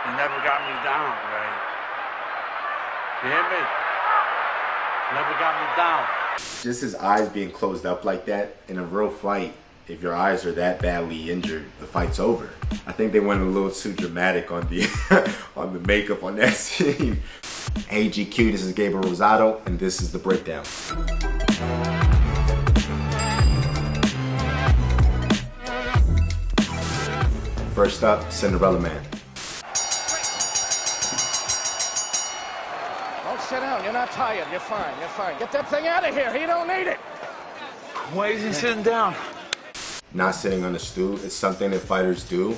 You never got me down, Ray. You hear me? Never got me down. Just his eyes being closed up like that in a real fight, if your eyes are that badly injured, the fight's over. I think they went a little too dramatic on the on the makeup on that scene. Hey GQ, this is Gabriel Rosado, and this is The Breakdown. First up, Cinderella Man. Don't sit down, you're not tired, you're fine, you're fine. Get that thing out of here, he don't need it. Why is he sitting down? Not sitting on a stool, it's something that fighters do.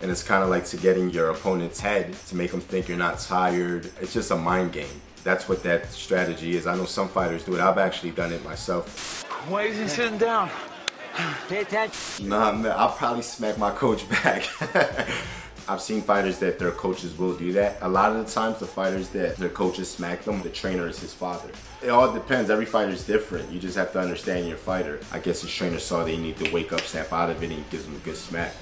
And it's kind of like to get in your opponent's head to make them think you're not tired. It's just a mind game. That's what that strategy is. I know some fighters do it. I've actually done it myself. Why is he sitting down? Nah, man, I'll probably smack my coach back. I've seen fighters that their coaches will do that. A lot of the times the fighters that their coaches smack them, the trainer is his father. It all depends. Every fighter's different. You just have to understand your fighter. I guess his trainer saw they need to wake up, snap out of it, and he gives him a good smack.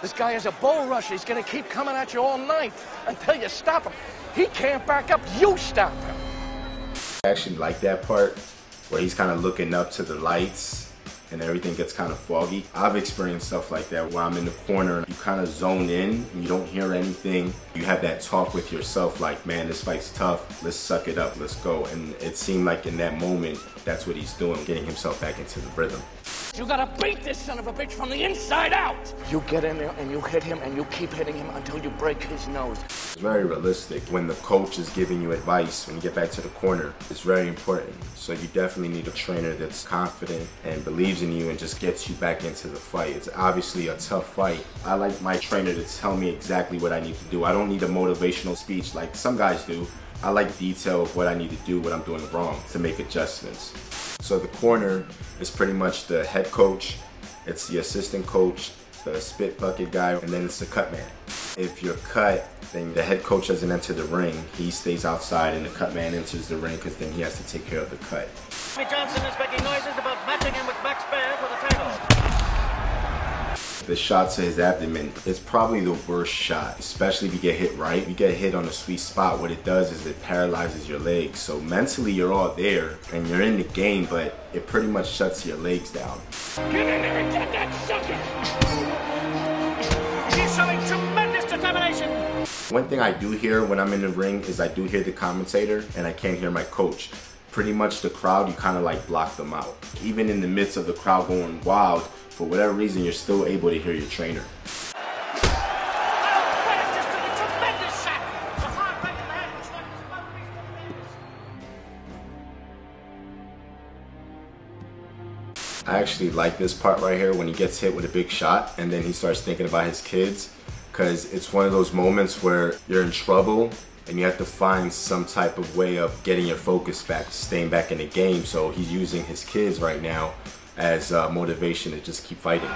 This guy is a bull rusher. He's gonna keep coming at you all night until you stop him. He can't back up, you stop him. I actually like that part where he's kind of looking up to the lights and everything gets kind of foggy. I've experienced stuff like that where I'm in the corner, you kind of zone in and you don't hear anything. You have that talk with yourself like, man, this fight's tough, let's suck it up, let's go. And it seemed like in that moment, that's what he's doing, getting himself back into the rhythm. You gotta beat this son of a bitch from the inside out. You get in there and you hit him and you keep hitting him until you break his nose. It's very realistic. When the coach is giving you advice, when you get back to the corner, it's very important. So you definitely need a trainer that's confident and believes in you and just gets you back into the fight. It's obviously a tough fight. I like my trainer to tell me exactly what I need to do. I don't need a motivational speech like some guys do. I like detail of what I need to do, what I'm doing wrong, to make adjustments. So the corner is pretty much the head coach, it's the assistant coach, the spit bucket guy, and then it's the cut man. If you're cut, then the head coach doesn't enter the ring. He stays outside and the cut man enters the ring because then he has to take care of the cut. Johnson is making noises about matching him with Max Baer for the title. The shot to his abdomen is probably the worst shot, especially if you get hit right. You get hit on a sweet spot, what it does is it paralyzes your legs. So mentally you're all there and you're in the game, but it pretty much shuts your legs down. Get in there and get that sucker! He's showing tremendous determination! One thing I do hear when I'm in the ring is I do hear the commentator and I can't hear my coach. Pretty much the crowd, you kind of like block them out. Even in the midst of the crowd going wild, for whatever reason, you're still able to hear your trainer. I actually like this part right here when he gets hit with a big shot and then he starts thinking about his kids, because it's one of those moments where you're in trouble and you have to find some type of way of getting your focus back, staying back in the game. So he's using his kids right now as motivation to just keep fighting.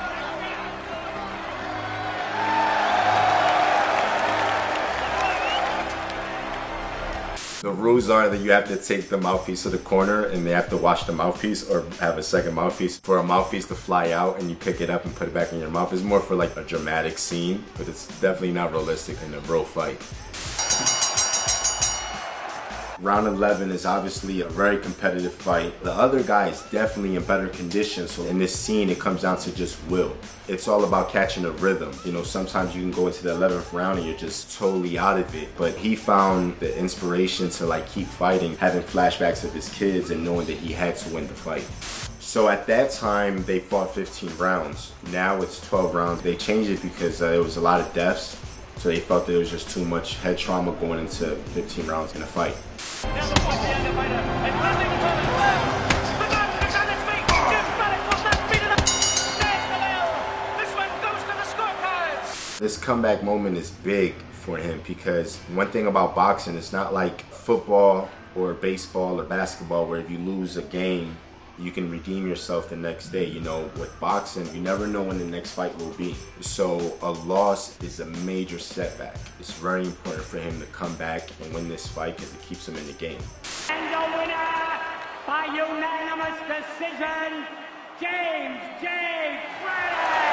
The rules are that you have to take the mouthpiece to the corner and they have to wash the mouthpiece or have a second mouthpiece. For a mouthpiece to fly out and you pick it up and put it back in your mouth, it's more for like a dramatic scene, but it's definitely not realistic in a real fight. Round 11 is obviously a very competitive fight. The other guy is definitely in better condition, so in this scene it comes down to just will. It's all about catching a rhythm. You know, sometimes you can go into the 11th round and you're just totally out of it, but he found the inspiration to like keep fighting, having flashbacks of his kids and knowing that he had to win the fight. So at that time they fought 15 rounds. Now it's 12 rounds. They changed it because there was a lot of deaths, so they felt that it was just too much head trauma going into 15 rounds in a fight. This comeback moment is big for him because one thing about boxing, it's not like football or baseball or basketball where if you lose a game, you can redeem yourself the next day. You know, with boxing, you never know when the next fight will be. So a loss is a major setback. It's very important for him to come back and win this fight because it keeps him in the game. And the winner by unanimous decision, James J. Freddie.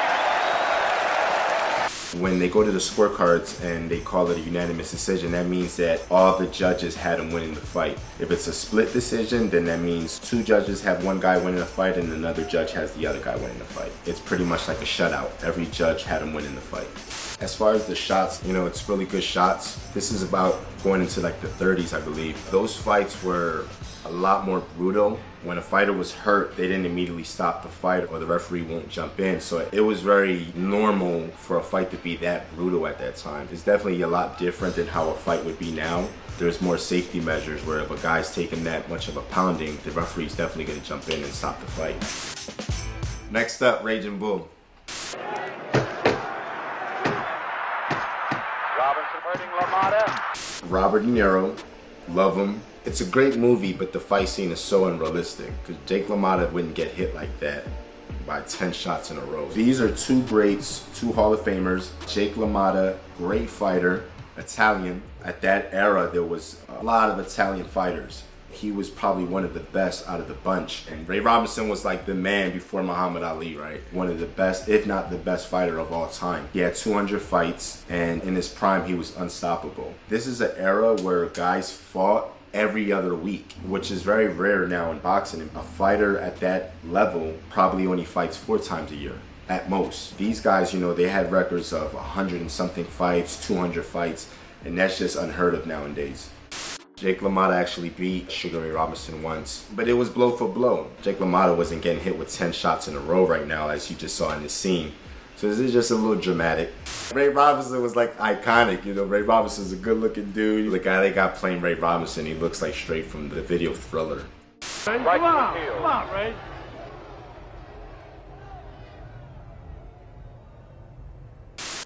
When they go to the scorecards and they call it a unanimous decision, that means that all the judges had him winning the fight. If it's a split decision, then that means 2 judges have one guy winning the fight and another judge has the other guy winning the fight. It's pretty much like a shutout. Every judge had him winning the fight. As far as the shots, you know, it's really good shots. This is about going into like the 30s, I believe. Those fights were a lot more brutal. When a fighter was hurt, they didn't immediately stop the fight or the referee won't jump in. So it was very normal for a fight to be that brutal at that time. It's definitely a lot different than how a fight would be now. There's more safety measures where if a guy's taking that much of a pounding, the referee's definitely gonna jump in and stop the fight. Next up, Raging Bull. Robert De Niro, love him. It's a great movie, but the fight scene is so unrealistic because Jake LaMotta wouldn't get hit like that by 10 shots in a row. These are 2 greats, 2 Hall of Famers. Jake LaMotta, great fighter, Italian. At that era, there was a lot of Italian fighters. He was probably one of the best out of the bunch. And Ray Robinson was like the man before Muhammad Ali, right? One of the best, if not the best fighter of all time. He had 200 fights, and in his prime, he was unstoppable. This is an era where guys fought every other week, which is very rare now in boxing. A fighter at that level probably only fights 4 times a year, at most. These guys, you know, they had records of 100 and something fights, 200 fights, and that's just unheard of nowadays. Jake LaMotta actually beat Sugar Ray Robinson once, but it was blow for blow. Jake LaMotta wasn't getting hit with 10 shots in a row right now, as you just saw in this scene. So this is just a little dramatic. Ray Robinson was like iconic, you know. Ray Robinson's a good looking dude. The guy they got playing Ray Robinson, he looks like straight from the video Thriller. Come on, Ray.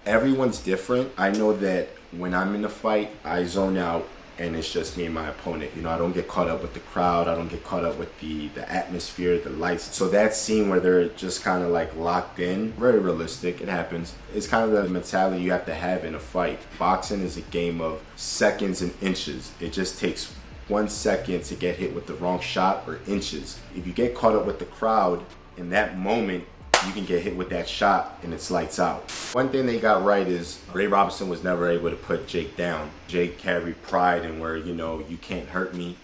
Everyone's different. I know that when I'm in a fight, I zone out and it's just me and my opponent. You know, I don't get caught up with the crowd. I don't get caught up with the atmosphere, the lights. So that scene where they're just kind of like locked in, very realistic, it happens. It's kind of the mentality you have to have in a fight. Boxing is a game of seconds and inches. It just takes 1 second to get hit with the wrong shot or inches. If you get caught up with the crowd in that moment, you can get hit with that shot and it's lights out. One thing they got right is Ray Robinson was never able to put Jake down. Jake carried pride in where, you know, you can't hurt me.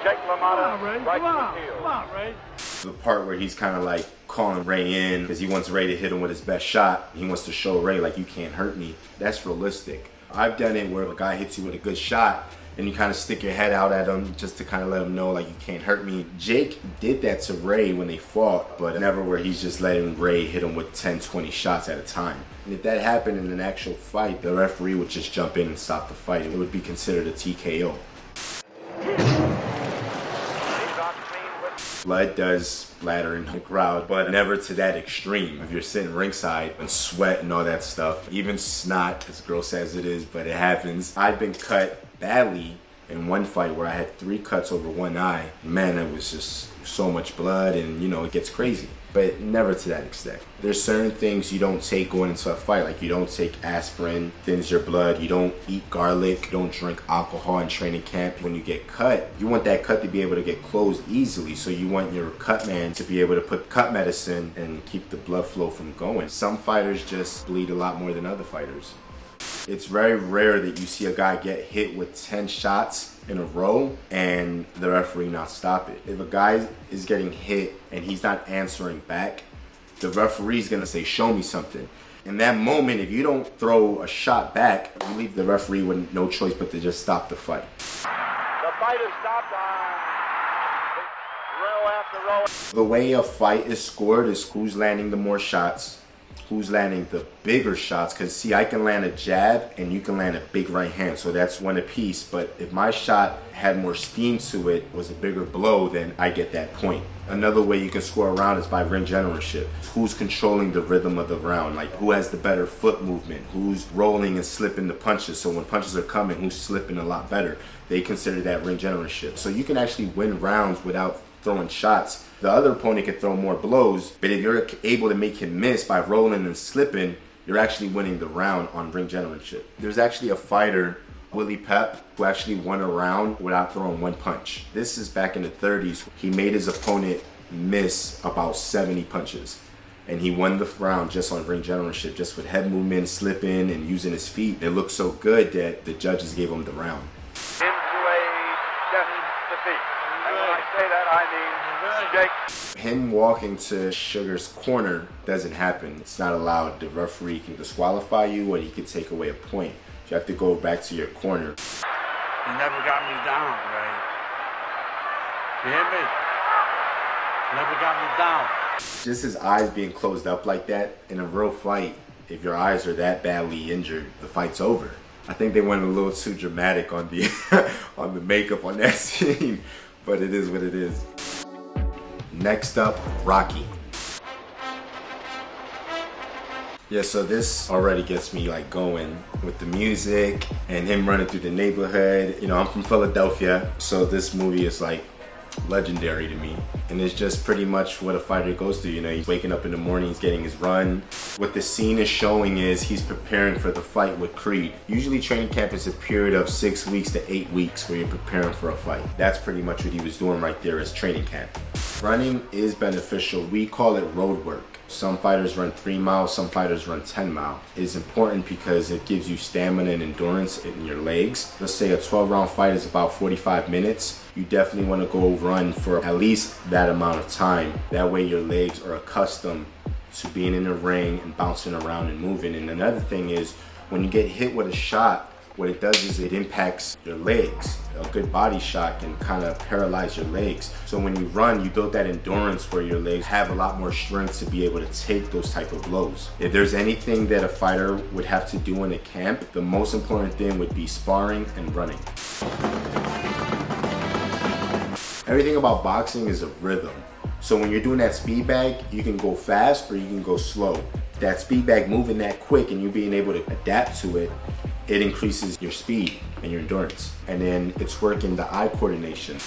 Jake LaMotta, right to the heel. Come on, Ray. The part where he's kind of like calling Ray in because he wants Ray to hit him with his best shot. He wants to show Ray like, you can't hurt me. That's realistic. I've done it where a guy hits you with a good shot and you kind of stick your head out at him just to kind of let him know like, you can't hurt me. Jake did that to Ray when they fought, but never where he's just letting Ray hit him with 10, 20 shots at a time. And if that happened in an actual fight, the referee would just jump in and stop the fight. It would be considered a TKO. Blood does splatter in the crowd, but never to that extreme. If you're sitting ringside and sweat and all that stuff, even snot, as gross as it is, but it happens. I've been cut badly in one fight where I had 3 cuts over one eye. Man, it was just so much blood and, you know, it gets crazy. But never to that extent. There's certain things you don't take going into a fight, like you don't take aspirin, thins your blood, you don't eat garlic, you don't drink alcohol in training camp. When you get cut, you want that cut to be able to get closed easily, so you want your cut man to be able to put cut medicine and keep the blood flow from going. Some fighters just bleed a lot more than other fighters. It's very rare that you see a guy get hit with 10 shots in a row and the referee not stop it. If a guy is getting hit and he's not answering back, the referee's gonna say, show me something. In that moment, if you don't throw a shot back, you leave the referee with no choice but to just stop the fight. The fight is stopped on row after row. The way a fight is scored is who's landing the more shots, who's landing the bigger shots. Because see, I can land a jab and you can land a big right hand, so that's one apiece. But if my shot had more steam to it, was a bigger blow, then I get that point. Another way you can score a round is by ring generalship. Who's controlling the rhythm of the round? Like who has the better foot movement? Who's rolling and slipping the punches? So when punches are coming, who's slipping a lot better? They consider that ring generalship. So you can actually win rounds without throwing shots. The other opponent can throw more blows, but if you're able to make him miss by rolling and slipping, you're actually winning the round on ring generalship. There's actually a fighter, Willie Pep, who actually won a round without throwing 1 punch. This is back in the 30s. He made his opponent miss about 70 punches. And he won the round just on ring generalship, just with head movement, slipping, and using his feet. It looked so good that the judges gave him the round. Into a definite defeat. And when I say that, I mean Jake. Him walking to Sugar's corner doesn't happen. It's not allowed. The referee can disqualify you, or he can take away a point. You have to go back to your corner. He never got me down, right? You hear me? Never got me down. Just his eyes being closed up like that in a real fight, if your eyes are that badly injured, the fight's over. I think they went a little too dramatic on the on the makeup on that scene, but it is what it is. Next up, Rocky. Yeah, so this already gets me like going with the music and him running through the neighborhood. You know, I'm from Philadelphia, so this movie is like legendary to me. And it's just pretty much what a fighter goes through. You know, he's waking up in the morning, he's getting his run. What the scene is showing is he's preparing for the fight with Creed. Usually training camp is a period of 6 weeks to 8 weeks where you're preparing for a fight. That's pretty much what he was doing right there as training camp. Running is beneficial. We call it road work. Some fighters run 3 miles, some fighters run 10 miles. It's important because it gives you stamina and endurance in your legs. Let's say a 12-round fight is about 45 minutes. You definitely want to go run for at least that amount of time. That way your legs are accustomed to being in the ring and bouncing around and moving. And another thing is, when you get hit with a shot, what it does is it impacts your legs. A good body shot can kind of paralyze your legs. So when you run, you build that endurance where your legs have a lot more strength to be able to take those type of blows. If there's anything that a fighter would have to do in a camp, the most important thing would be sparring and running. Everything about boxing is a rhythm. So when you're doing that speed bag, you can go fast or you can go slow. That speed bag moving that quick and you being able to adapt to it, it increases your speed and your endurance. And then it's working the eye coordination.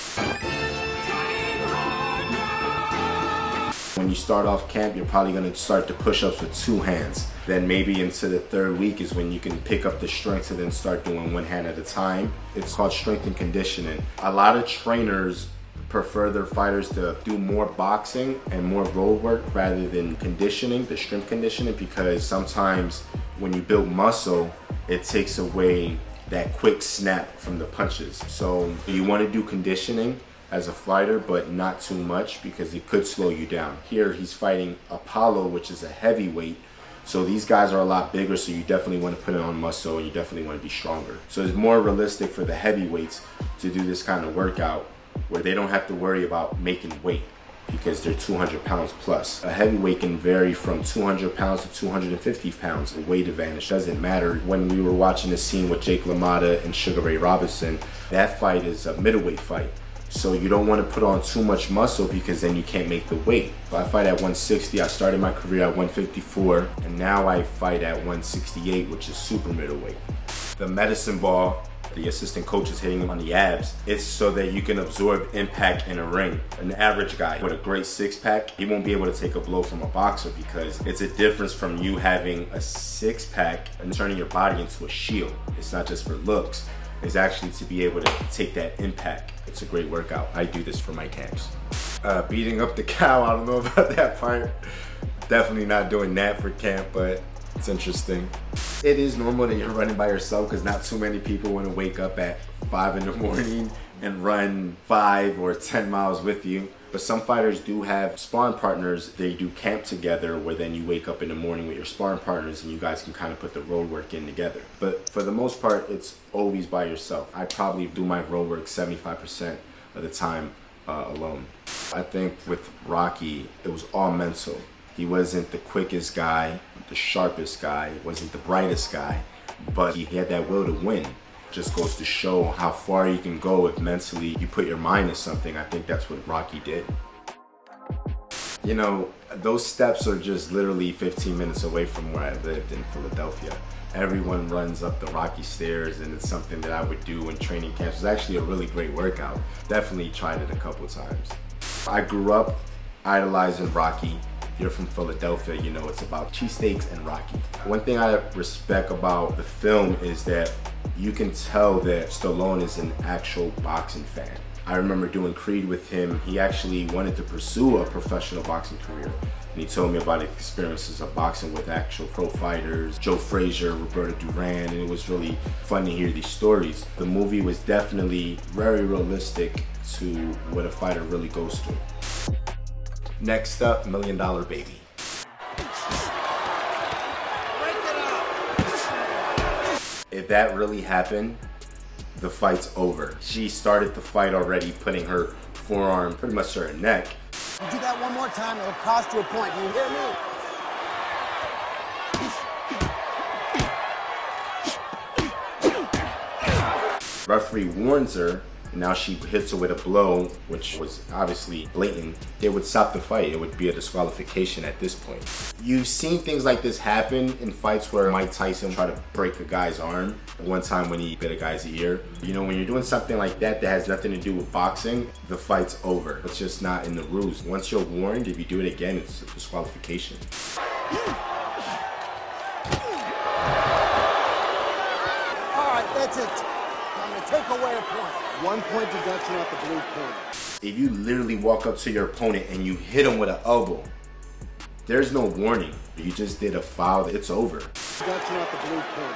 When you start off camp, you're probably gonna start the push-ups with 2 hands. Then maybe into the 3rd week is when you can pick up the strength to then start doing 1 hand at a time. It's called strength and conditioning. A lot of trainers prefer their fighters to do more boxing and more road work rather than conditioning, the strength conditioning, because sometimes when you build muscle, it takes away that quick snap from the punches. So you want to do conditioning as a fighter, but not too much because it could slow you down. Here he's fighting Apollo, which is a heavyweight. So these guys are a lot bigger, so you definitely want to put on muscle and you definitely want to be stronger. So it's more realistic for the heavyweights to do this kind of workout where they don't have to worry about making weight because they're 200 pounds plus. A heavyweight can vary from 200 pounds to 250 pounds. The weight advantage doesn't matter. When we were watching the scene with Jake LaMotta and Sugar Ray Robinson, that fight is a middleweight fight. So you don't want to put on too much muscle because then you can't make the weight. So I fight at 160, I started my career at 154, and now I fight at 168, which is super middleweight. The medicine ball, the assistant coach is hitting him on the abs. It's so that you can absorb impact in a ring. An average guy with a great 6-pack, he won't be able to take a blow from a boxer because it's a difference from you having a 6-pack and turning your body into a shield. It's not just for looks. It's actually to be able to take that impact. It's a great workout. I do this for my camps. Beating up the cow, I don't know about that part. Definitely not doing that for camp, but it's interesting. It is normal that you're running by yourself because not too many people want to wake up at 5 in the morning and run 5 or 10 miles with you. But some fighters do have sparring partners. They do camp together where then you wake up in the morning with your sparring partners and you guys can kind of put the road work in together. But for the most part, it's always by yourself. I probably do my road work 75% of the time alone. I think with Rocky, it was all mental. He wasn't the quickest guy, the sharpest guy, wasn't the brightest guy, but he had that will to win. Just goes to show how far you can go if mentally you put your mind to something. I think that's what Rocky did. You know, those steps are just literally 15 minutes away from where I lived in Philadelphia. Everyone runs up the Rocky stairs and it's something that I would do in training camps. It's actually a really great workout. Definitely tried it a couple times. I grew up idolizing Rocky. If you're from Philadelphia, you know it's about cheesesteaks and Rocky. One thing I respect about the film is that you can tell that Stallone is an actual boxing fan. I remember doing Creed with him. He actually wanted to pursue a professional boxing career. And he told me about his experiences of boxing with actual pro fighters, Joe Frazier, Roberto Duran, and it was really fun to hear these stories. The movie was definitely very realistic to what a fighter really goes through. Next up, $1 Million Baby. If that really happened, the fight's over. She started the fight already putting her forearm pretty much to her neck. You do that one more time, it'll cost you a point. Do you hear me? Referee warns her, and now she hits her with a blow, which was obviously blatant. It would stop the fight. It would be a disqualification at this point. You've seen things like this happen in fights where Mike Tyson tried to break a guy's arm. One time when he bit a guy's ear. You know, when you're doing something like that that has nothing to do with boxing, the fight's over. It's just not in the rules. Once you're warned, if you do it again, it's a disqualification. All right, that's it. I'm gonna take away a point. 1 point deduction at the blue corner. If you literally walk up to your opponent and you hit him with an elbow, there's no warning. You just did a foul, it's over. Deduction at the blue corner.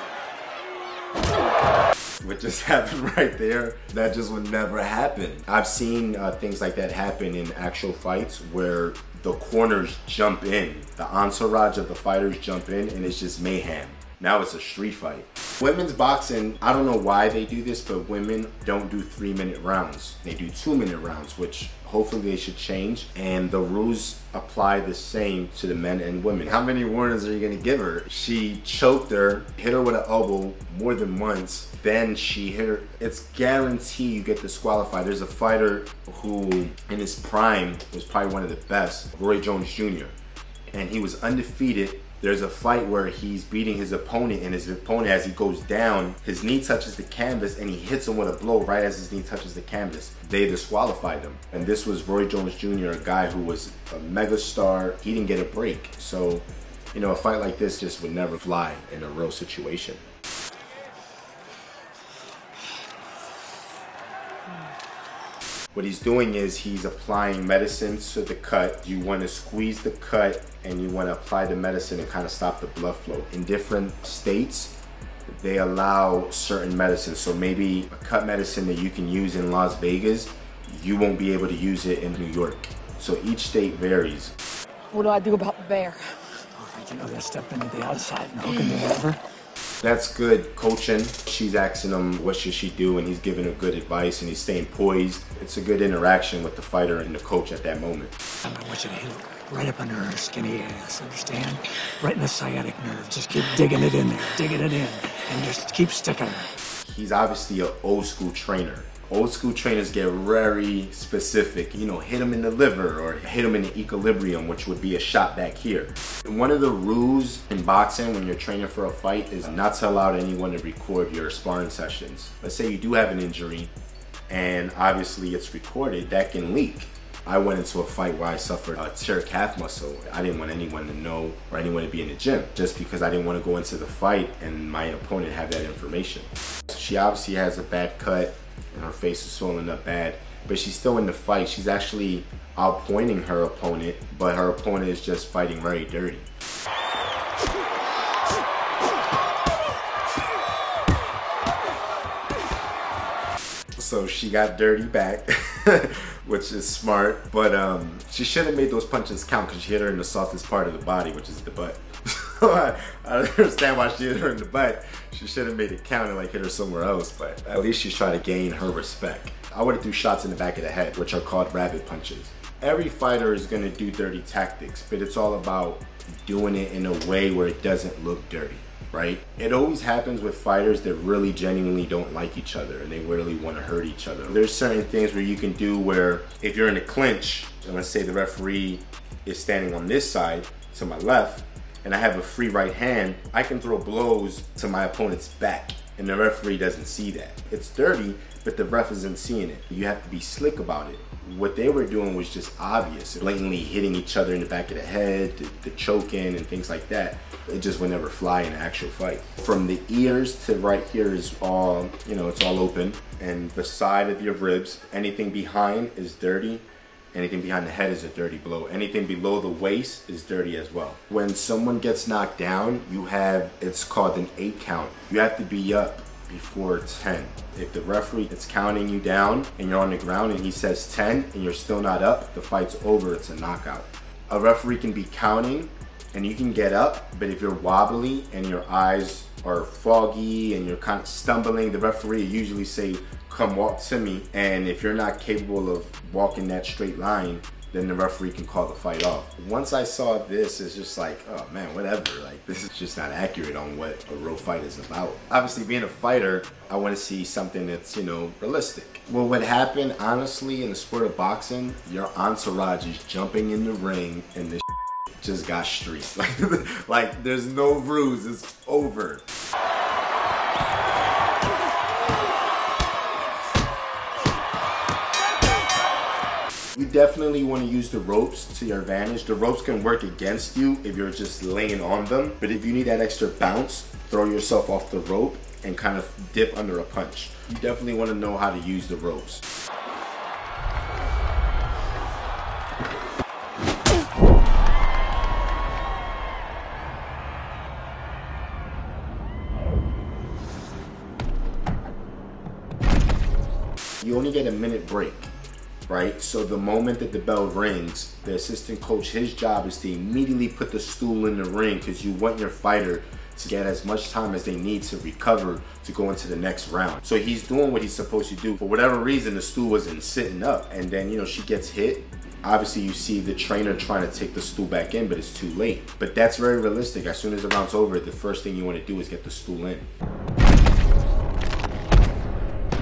What just happened right there, that just would never happen. I've seen things like that happen in actual fights where the corners jump in. The entourage of the fighters jump in and it's just mayhem. Now it's a street fight. Women's boxing, I don't know why they do this, but women don't do 3-minute rounds. They do 2-minute rounds, which hopefully they should change. And the rules apply the same to the men and women. How many warnings are you gonna give her? She choked her, hit her with an elbow more than once. Then she hit her. It's guaranteed you get disqualified. There's a fighter who in his prime was probably one of the best, Roy Jones Jr. And he was undefeated. There's a fight where he's beating his opponent, and his opponent, as he goes down, his knee touches the canvas and he hits him with a blow right as his knee touches the canvas. They disqualified him. And this was Roy Jones Jr., a guy who was a mega star. He didn't get a break. So, you know, a fight like this just would never fly in a real situation. What he's doing is he's applying medicine to the cut. You want to squeeze the cut and you want to apply the medicine and kind of stop the blood flow. In different states, they allow certain medicines. So maybe a cut medicine that you can use in Las Vegas, you won't be able to use it in New York. So each state varies. What do I do about the bear? You know, they step into the outside and hook into the lever. That's good coaching. She's asking him what should she do and he's giving her good advice and he's staying poised. It's a good interaction with the fighter and the coach at that moment. I want you to hit it right up under her skinny ass, understand? Right in the sciatic nerve. Just keep digging it in there, digging it in, and just keep sticking her. He's obviously an old school trainer. Old school trainers get very specific, you know, hit him in the liver or hit him in the equilibrium, which would be a shot back here. One of the rules in boxing when you're training for a fight is not to allow anyone to record your sparring sessions. Let's say you do have an injury and obviously it's recorded, that can leak. I went into a fight where I suffered a tear calf muscle. I didn't want anyone to know or anyone to be in the gym just because I didn't want to go into the fight and my opponent have that information. She obviously has a bad cut and her face is swollen up bad, but she's still in the fight. She's actually outpointing her opponent, but her opponent is just fighting very dirty. So she got dirty back, which is smart, but she should have made those punches count because she hit her in the softest part of the body, which is the butt. I understand why she hit her in the butt. She should have made it count and like hit her somewhere else, but at least she's trying to gain her respect. I would have threw shots in the back of the head, which are called rabbit punches. Every fighter is gonna do dirty tactics, but it's all about doing it in a way where it doesn't look dirty, right? It always happens with fighters that really genuinely don't like each other and they really want to hurt each other. There's certain things where you can do where if you're in a clinch, and let's say the referee is standing on this side to my left, and I have a free right hand, I can throw blows to my opponent's back and the referee doesn't see that. It's dirty, but the ref isn't seeing it. You have to be slick about it. what they were doing was just obvious, blatantly hitting each other in the back of the head, the choking and things like that. It just would never fly in an actual fight. From the ears to right here is all, you know, it's all open, and the side of your ribs, anything behind is dirty. Anything behind the head is a dirty blow. Anything below the waist is dirty as well. When someone gets knocked down, you have, it's called an 8 count. You have to be up before 10. If the referee is counting you down and you're on the ground and he says 10 and you're still not up, the fight's over, it's a knockout. A referee can be counting and you can get up, but if you're wobbly and your eyes are foggy and you're kind of stumbling, the referee usually say, come walk to me. And if you're not capable of walking that straight line, then the referee can call the fight off. Once I saw this, it's just like, oh man, whatever. Like, this is just not accurate on what a real fight is about. Obviously, being a fighter, I want to see something that's, you know, realistic. Well, what happened, honestly, in the sport of boxing, your entourage is jumping in the ring and this just got streaked. Like, there's no ruse, it's over. You definitely want to use the ropes to your advantage. The ropes can work against you if you're just laying on them. But if you need that extra bounce, throw yourself off the rope and kind of dip under a punch. You definitely want to know how to use the ropes. You only get a minute break. Right? So the moment that the bell rings, the assistant coach, his job is to immediately put the stool in the ring because you want your fighter to get as much time as they need to recover to go into the next round. So he's doing what he's supposed to do. For whatever reason, the stool wasn't sitting up, and then, you know, she gets hit. Obviously, you see the trainer trying to take the stool back in, but it's too late. But that's very realistic. As soon as the round's over, the first thing you want to do is get the stool in.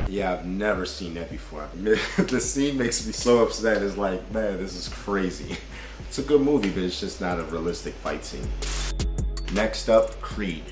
Yeah, I've never seen that before. The scene makes me so upset. It's like, man, this is crazy. It's a good movie, but it's just not a realistic fight scene. Next up, Creed.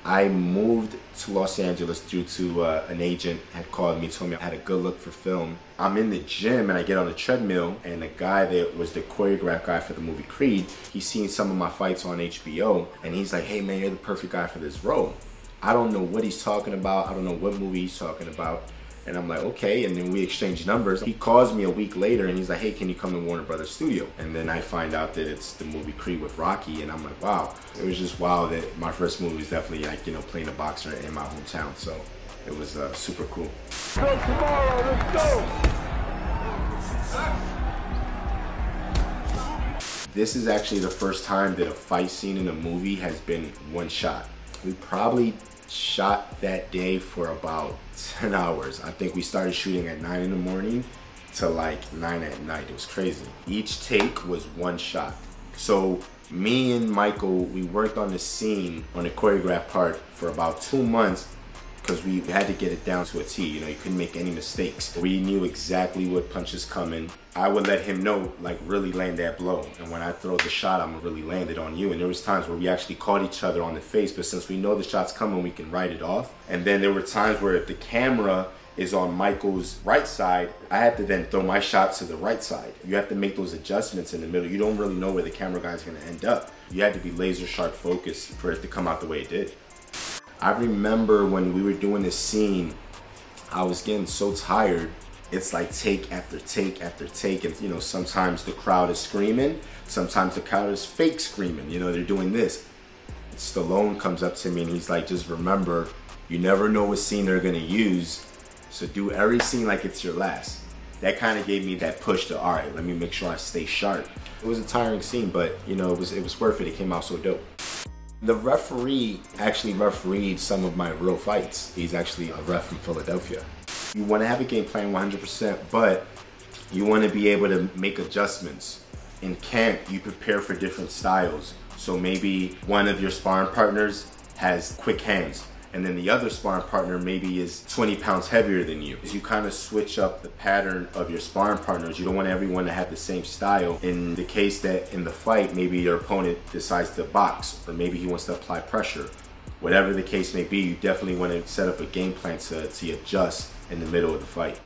I moved to Los Angeles due to an agent had called me, told me I had a good look for film. I'm in the gym and I get on the treadmill, and the guy that was the choreograph guy for the movie Creed, he's seen some of my fights on HBO, and he's like, hey man, you're the perfect guy for this role. I don't know what he's talking about. I don't know what movie he's talking about. And I'm like, okay. And then we exchange numbers. He calls me a week later and he's like, hey, can you come to Warner Brothers Studio? And then I find out that it's the movie Creed with Rocky. And I'm like, wow. It was just wow that my first movie was definitely like, you know, playing a boxer in my hometown. So it was super cool. Go tomorrow, let's go! This is actually the first time that a fight scene in a movie has been one shot. We probably shot that day for about 10 hours. I think we started shooting at 9 in the morning to like 9 at night. It was crazy. Each take was one shot. So me and Michael, we worked on the scene on the choreographed part for about 2 months because we had to get it down to a T. You know, you couldn't make any mistakes. We knew exactly what punches coming. I would let him know, like, really land that blow. And when I throw the shot, I'm gonna really land it on you. And there was times where we actually caught each other on the face, but since we know the shot's coming, we can write it off. And then there were times where if the camera is on Michael's right side, I had to then throw my shot to the right side. You have to make those adjustments in the middle. You don't really know where the camera guy's gonna end up. You had to be laser sharp focused for it to come out the way it did. I remember when we were doing this scene, I was getting so tired. It's like take after take after take, and you know, sometimes the crowd is screaming, sometimes the crowd is fake screaming, you know, they're doing this. Stallone comes up to me and he's like, just remember, you never know what scene they're gonna use, so do every scene like it's your last. That kind of gave me that push to, all right, let me make sure I stay sharp. It was a tiring scene, but you know, it was worth it. It came out so dope. The referee actually refereed some of my real fights. He's actually a ref from Philadelphia. You want to have a game plan 100%, but you want to be able to make adjustments. In camp, you prepare for different styles. So maybe one of your sparring partners has quick hands, and then the other sparring partner maybe is 20 pounds heavier than you. You kind of switch up the pattern of your sparring partners. You don't want everyone to have the same style. In the case that in the fight, maybe your opponent decides to box, or maybe he wants to apply pressure. Whatever the case may be, you definitely want to set up a game plan to adjust in the middle of the fight.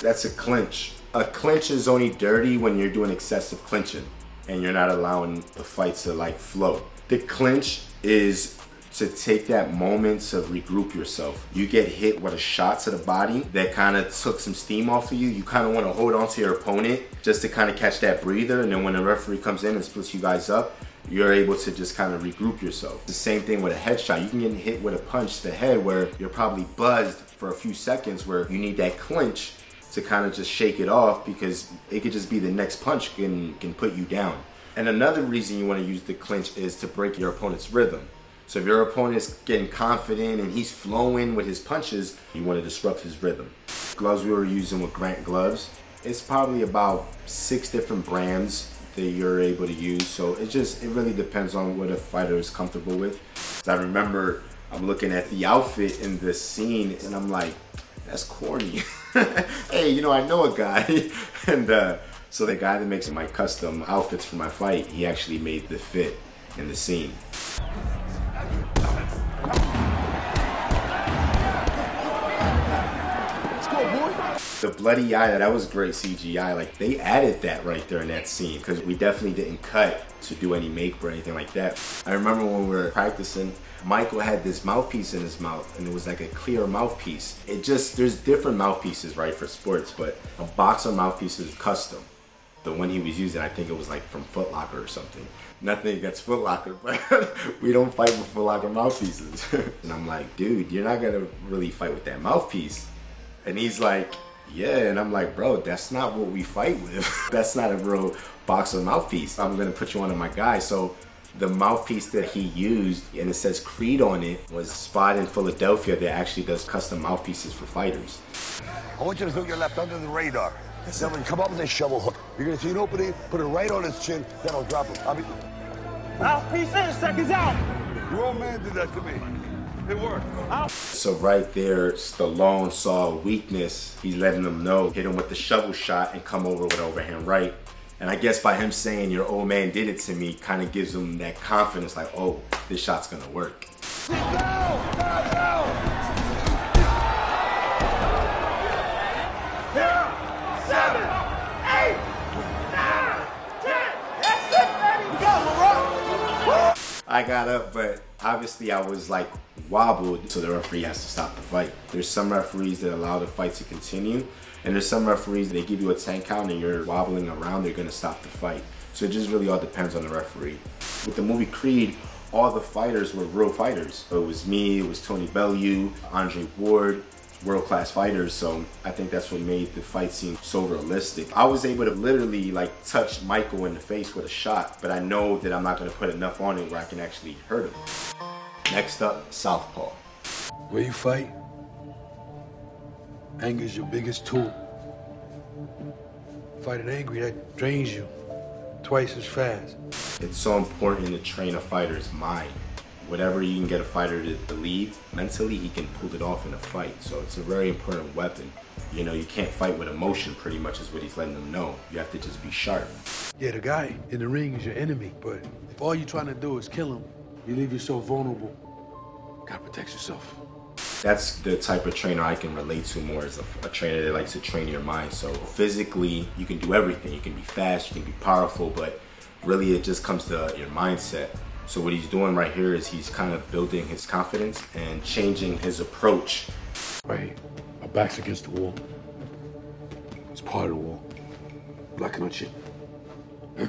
That's a clinch. A clinch is only dirty when you're doing excessive clinching and you're not allowing the fight to like flow. The clinch is to take that moment to regroup yourself. You get hit with a shot to the body that kind of took some steam off of you. You kind of want to hold on to your opponent just to kind of catch that breather, and then when the referee comes in and splits you guys up, you're able to just kind of regroup yourself. The same thing with a headshot. You can get hit with a punch to the head where you're probably buzzed for a few seconds, where you need that clinch to kind of just shake it off, because it could just be the next punch can put you down. And another reason you want to use the clinch is to break your opponent's rhythm. So if your opponent's getting confident and he's flowing with his punches, you want to disrupt his rhythm. Gloves we were using with Grant gloves, it's probably about 6 different brands that you're able to use. So it really depends on what a fighter is comfortable with. So I remember I'm looking at the outfit in this scene and I'm like, that's corny. Hey, you know, I know a guy. And so the guy that makes my custom outfits for my fight, he actually made the fit in the scene. The bloody eye, that was great CGI. Like, they added that right there in that scene, because we definitely didn't cut to do any make or anything like that. I remember when we were practicing, Michael had this mouthpiece in his mouth, and it was like a clear mouthpiece. There's different mouthpieces, right, for sports, but a boxer mouthpiece is custom. The one he was using, I think it was like from Foot Locker or something. Nothing against Foot Locker, but we don't fight with Foot Locker mouthpieces. And I'm like, dude, you're not gonna really fight with that mouthpiece. And he's like, yeah, and I'm like, bro, that's not what we fight with. That's not a real boxer mouthpiece. I'm gonna put you on to my guy. So the mouthpiece that he used, and it says Creed on it, was a spot in Philadelphia that actually does custom mouthpieces for fighters. I want you to throw your left under the radar. Then when you come up with a shovel hook, you're gonna see an opening, put it right on his chin, then I'll drop him. Mouthpiece in, seconds out. Your old man did that to me. It worked. So right there, Stallone saw a weakness. He's letting them know, hit him with the shovel shot and come over with overhand right. And I guess by him saying your old man did it to me, kind of gives him that confidence, like, oh, this shot's gonna work. Go! Go! 0, 7, 8, 9, 10. That's it, baby. Go, Laurent. I got up, but obviously I was like wobbled, so the referee has to stop the fight. There's some referees that allow the fight to continue, and there's some referees, they give you a 10 count and you're wobbling around, they're gonna stop the fight. So it just really all depends on the referee. With the movie Creed, all the fighters were real fighters. So it was me, it was Tony Bellew, Andre Ward, world-class fighters. So I think that's what made the fight seem so realistic. I was able to literally like touch Michael in the face with a shot, but I know that I'm not gonna put enough on it where I can actually hurt him. Next up, southpaw. Where you fight, anger is your biggest tool. Fighting angry, that drains you twice as fast. It's so important to train a fighter's mind. Whatever you can get a fighter to believe, mentally he can pull it off in a fight. So it's a very important weapon. You know, you can't fight with emotion, pretty much is what he's letting them know. You have to just be sharp. Yeah, the guy in the ring is your enemy, but if all you're trying to do is kill him, you leave yourself vulnerable. Gotta protect yourself. That's the type of trainer I can relate to more, as a trainer that likes to train your mind. So physically, you can do everything. You can be fast, you can be powerful, but really it just comes to your mindset. So what he's doing right here is he's kind of building his confidence and changing his approach. Right, our back's against the wall. It's part of the wall. Blocking our chin. Huh?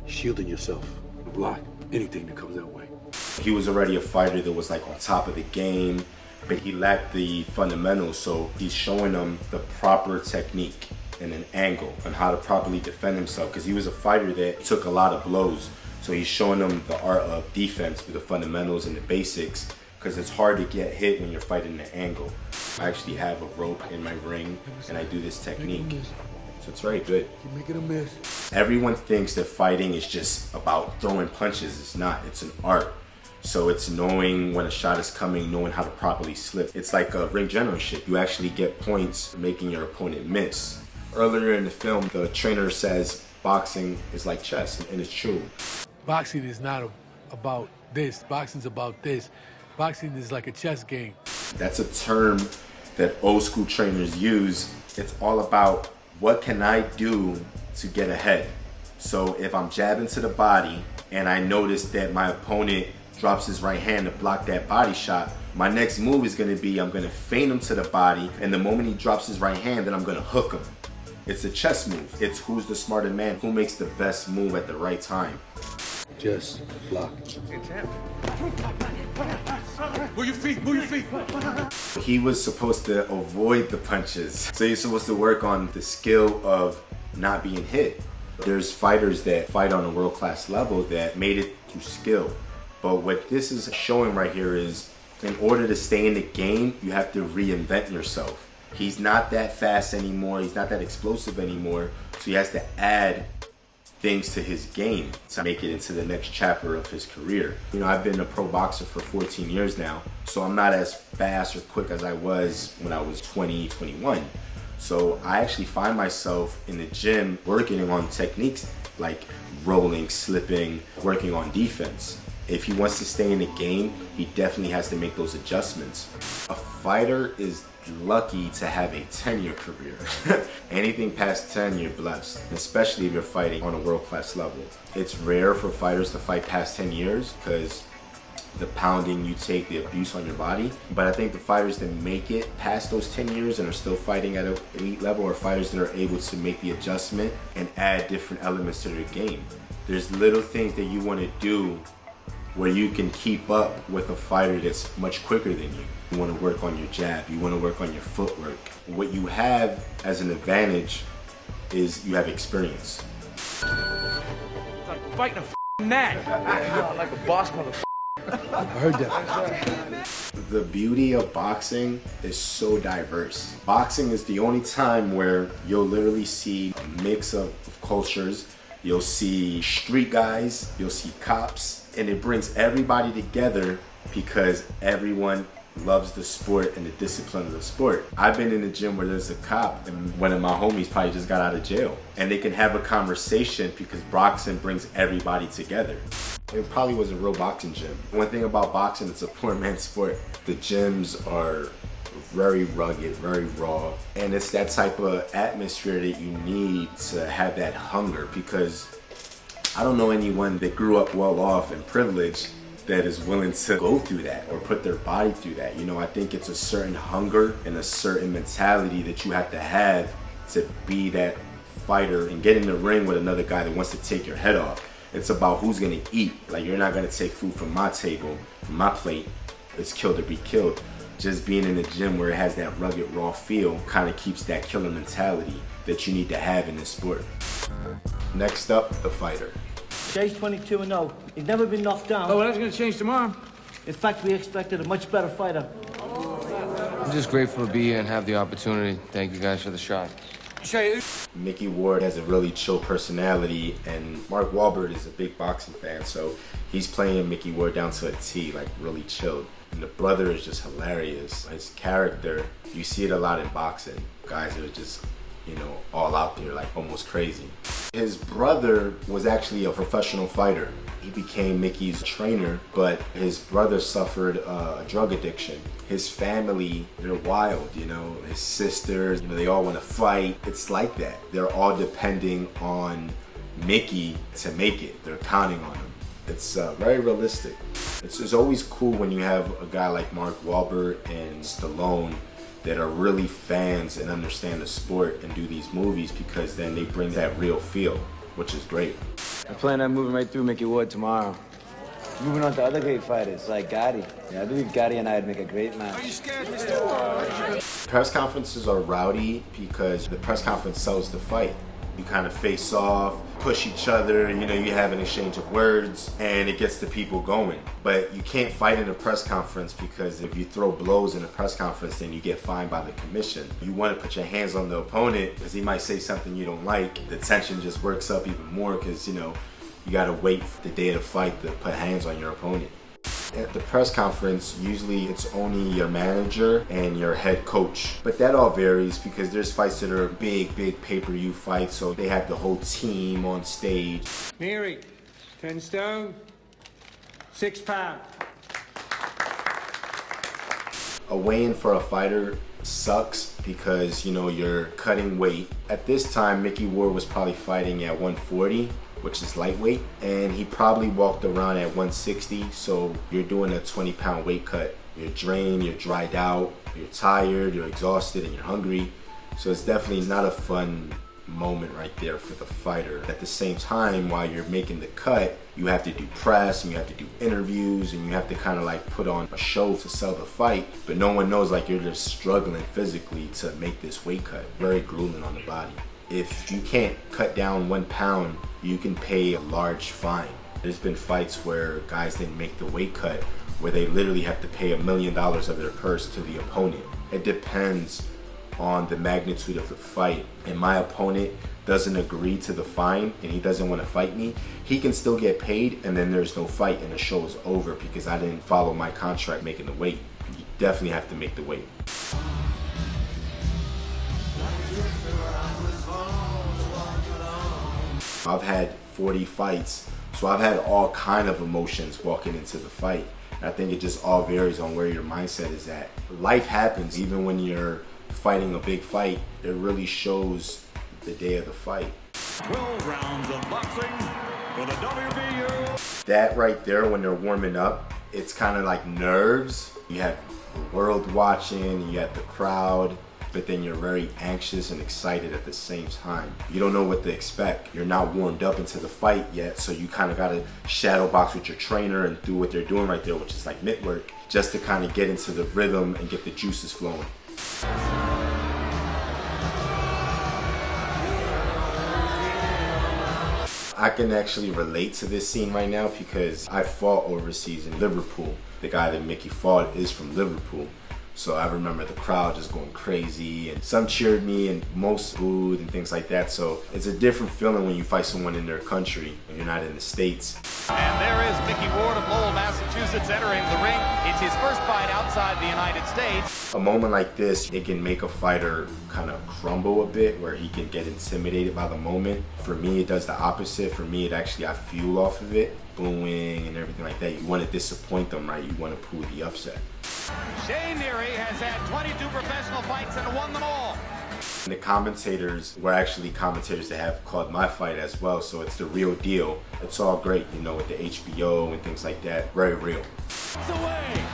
Shielding yourself to block anything that comes that way. He was already a fighter that was like on top of the game, but he lacked the fundamentals, so he's showing them the proper technique and an angle on how to properly defend himself, because he was a fighter that took a lot of blows. So he's showing them the art of defense with the fundamentals and the basics, because it's hard to get hit when you're fighting an angle. I actually have a rope in my ring and I do this technique. So it's very good. Keep making a miss. Everyone thinks that fighting is just about throwing punches. It's not, it's an art. So it's knowing when a shot is coming, knowing how to properly slip. It's like a ring generalship. You actually get points making your opponent miss. Earlier in the film, the trainer says boxing is like chess, and it's true. Boxing is not about this. Boxing's about this. Boxing is like a chess game. That's a term that old school trainers use. It's all about what can I do to get ahead. So if I'm jabbing to the body and I notice that my opponent drops his right hand to block that body shot, my next move is gonna be I'm gonna feint him to the body, and the moment he drops his right hand, then I'm gonna hook him. It's a chess move. It's who's the smarter man, who makes the best move at the right time. Just block. It's him. Move your feet, move your feet. He was supposed to avoid the punches. So you're supposed to work on the skill of not being hit. There's fighters that fight on a world-class level that made it through skill. But what this is showing right here is, in order to stay in the game, you have to reinvent yourself. He's not that fast anymore, he's not that explosive anymore, so he has to add things to his game to make it into the next chapter of his career. You know, I've been a pro boxer for 14 years now, so I'm not as fast or quick as I was when I was 20, 21. So I actually find myself in the gym working on techniques like rolling, slipping, working on defense. If he wants to stay in the game, he definitely has to make those adjustments. A fighter is lucky to have a 10-year career. Anything past 10, you're blessed, especially if you're fighting on a world-class level. It's rare for fighters to fight past 10 years because the pounding you take, the abuse on your body. But I think the fighters that make it past those 10 years and are still fighting at an elite level are fighters that are able to make the adjustment and add different elements to their game. There's little things that you want to do where you can keep up with a fighter that's much quicker than you. You want to work on your jab, you want to work on your footwork. What you have as an advantage is you have experience. It's like fighting a f***ing gnat. Like a boss motherfucker. I heard that. The beauty of boxing is so diverse. Boxing is the only time where you'll literally see a mix of cultures. You'll see street guys, you'll see cops, and it brings everybody together because everyone loves the sport and the discipline of the sport. I've been in the gym where there's a cop and one of my homies probably just got out of jail, and they can have a conversation because boxing brings everybody together. It probably was a real boxing gym. One thing about boxing, it's a poor man's sport. The gyms are very rugged, very raw, and it's that type of atmosphere that you need to have that hunger, because I don't know anyone that grew up well off and privileged that is willing to go through that or put their body through that. You know, I think it's a certain hunger and a certain mentality that you have to be that fighter and get in the ring with another guy that wants to take your head off. It's about who's gonna eat. Like, you're not gonna take food from my table, from my plate. It's kill to be killed. Just being in the gym where it has that rugged, raw feel kind of keeps that killer mentality that you need to have in this sport. Next up, the fighter. Jay's 22-0. He's never been knocked down. Oh, well, that's gonna change tomorrow. In fact, we expected a much better fighter. I'm just grateful to be here and have the opportunity. Thank you guys for the shot. Mickey Ward has a really chill personality, and Mark Wahlberg is a big boxing fan, so he's playing Mickey Ward down to a T, like really chilled. And the brother is just hilarious. His character, you see it a lot in boxing. Guys are just, you know, all out there, like almost crazy. His brother was actually a professional fighter. He became Mickey's trainer, but his brother suffered a drug addiction. His family, they're wild, you know, his sisters, you know, they all want to fight. It's like that. They're all depending on Mickey to make it. They're counting on him. It's very realistic. It's always cool when you have a guy like Mark Wahlberg and Stallone that are really fans and understand the sport and do these movies, because then they bring that real feel, which is great. I plan on moving right through Mickey Ward tomorrow. Moving on to other great fighters like Gotti. Yeah, I believe Gotti and I'd make a great match. Are you scared, Mr. Press conferences are rowdy because the press conference sells the fight. You kind of face off, push each other, you know, you have an exchange of words, and it gets the people going. But you can't fight in a press conference, because if you throw blows in a press conference, then you get fined by the commission. You want to put your hands on the opponent because he might say something you don't like. The tension just works up even more because, you know, you got to wait for the day of the fight to put hands on your opponent. At the press conference, usually it's only your manager and your head coach. But that all varies because there's fights that are big pay-per-view fights, so they have the whole team on stage. Mary, 10 stone, 6 pounds. A weigh-in for a fighter sucks because, you know, you're cutting weight. At this time, Mickey Ward was probably fighting at 140, which is lightweight, and he probably walked around at 160, so you're doing a 20-pound weight cut. You're drained, you're dried out, you're tired, you're exhausted, and you're hungry. So it's definitely not a fun moment right there for the fighter. At the same time, while you're making the cut, you have to do press, and you have to do interviews, and you have to kind of like put on a show to sell the fight, but no one knows like you're just struggling physically to make this weight cut. Very grueling on the body. If you can't cut down 1 pound, you can pay a large fine. There's been fights where guys didn't make the weight cut, where they literally have to pay $1 million of their purse to the opponent. It depends on the magnitude of the fight. And my opponent doesn't agree to the fine and he doesn't want to fight me, he can still get paid, and then there's no fight and the show is over because I didn't follow my contract making the weight. You definitely have to make the weight. I've had 40 fights, so I've had all kind of emotions walking into the fight. And I think it just all varies on where your mindset is at. Life happens. Even when you're fighting a big fight, it really shows the day of the fight. 12 rounds of boxing for the WBU. That right there, when they're warming up, it's kind of like nerves. You have the world watching, you have the crowd, but then you're very anxious and excited at the same time. You don't know what to expect. You're not warmed up into the fight yet, so you kind of got to shadow box with your trainer and do what they're doing right there, which is like mitt work, just to kind of get into the rhythm and get the juices flowing. I can actually relate to this scene right now because I fought overseas in Liverpool. The guy that Mickey fought is from Liverpool. So I remember the crowd just going crazy, and some cheered me and most booed and things like that. So it's a different feeling when you fight someone in their country and you're not in the States. And there is Mickey Ward of Lowell, Massachusetts entering the ring. It's his first fight outside the United States. A moment like this, it can make a fighter kind of crumble a bit, where he can get intimidated by the moment. For me, it does the opposite. For me, it actually, I fuel off of it. Booing and everything like that. You want to disappoint them, right? You want to pull the upset. Shane Neary has had 22 professional fights and won them all. And the commentators were actually commentators that have called my fight as well, so it's the real deal. It's all great, you know, with the HBO and things like that. Very real. It's away.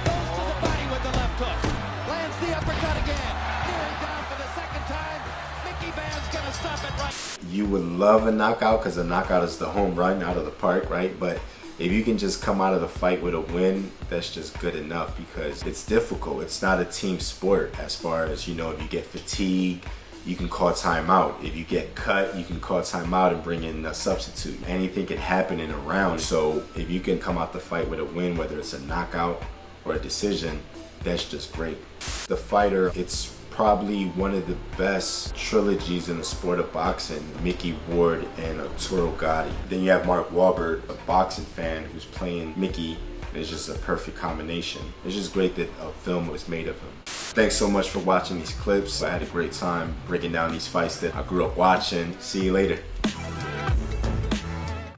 Goes to the body with the left hook. Lands the uppercut again. Neary down for the second time. Mickey Van's gonna stop it right. You would love a knockout because a knockout is the home run out of the park, right? But if you can just come out of the fight with a win, that's just good enough, because it's difficult. It's not a team sport as far as, you know, if you get fatigued, you can call timeout. If you get cut, you can call timeout and bring in a substitute. Anything can happen in a round. So if you can come out the fight with a win, whether it's a knockout or a decision, that's just great. The Fighter, it's probably one of the best trilogies in the sport of boxing. Mickey Ward and Arturo Gatti. Then you have Mark Wahlberg, a boxing fan who's playing Mickey. It's just a perfect combination. It's just great that a film was made of him. Thanks so much for watching these clips. I had a great time breaking down these fights that I grew up watching. See you later.